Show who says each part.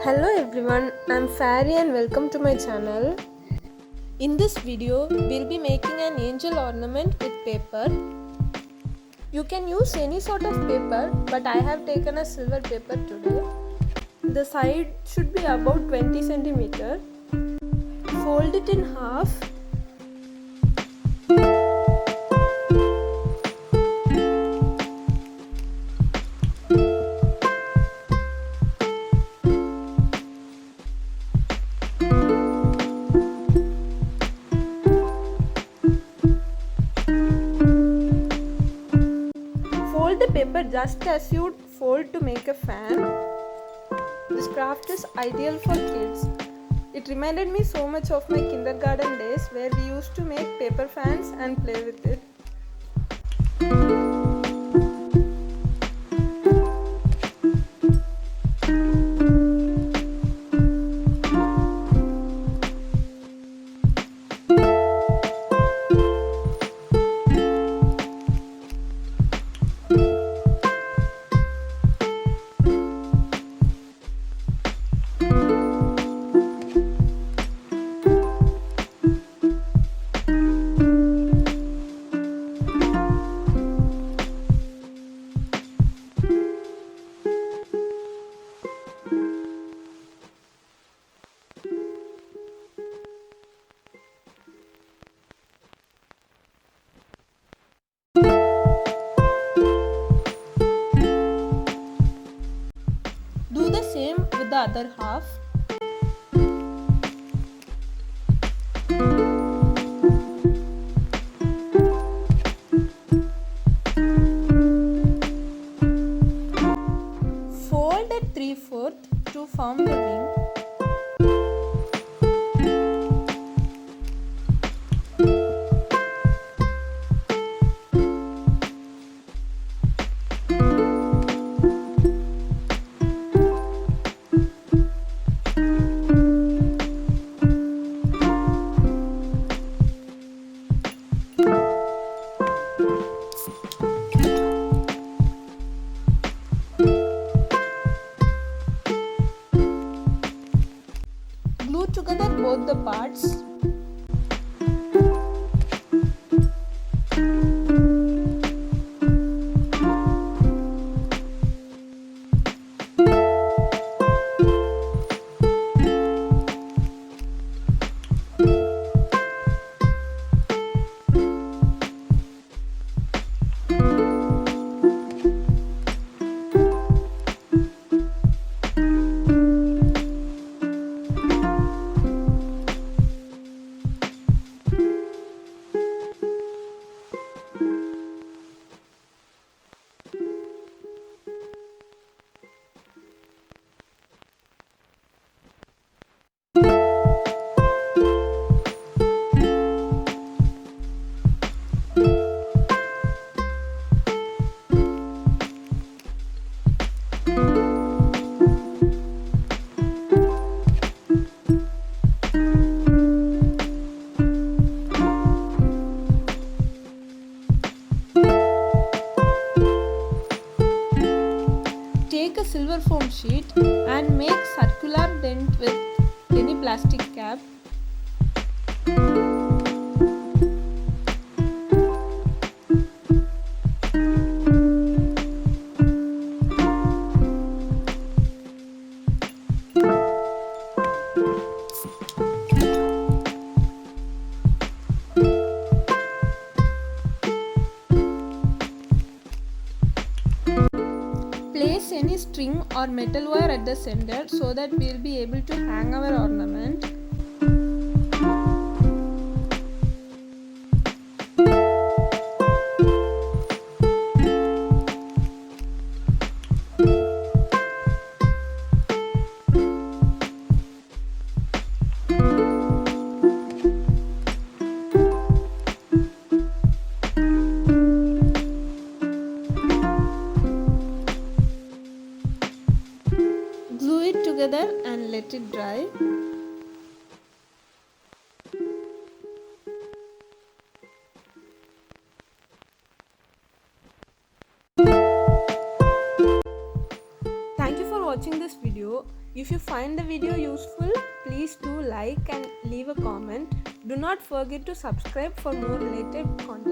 Speaker 1: Hello everyone, I'm Fairy and welcome to my channel. In this video, we'll be making an angel ornament with paper. You can use any sort of paper, but I have taken a silver paper today. The side should be about 20 cm. Fold it in half. Fold the paper just as you'd fold to make a fan. This craft is ideal for kids. It reminded me so much of my kindergarten days where we used to make paper fans and play with it. Do the same with the other half. Fold at 3/4 to form the wing. Glue together both the parts. Take a silver foam sheet and make circular dent with any plastic cap. Place any string or metal wire at the center so that we will be able to hang our ornament. Glue it together and let it dry. Thank you for watching this video. If you find the video useful, please do like and leave a comment. Do not forget to subscribe for more related content.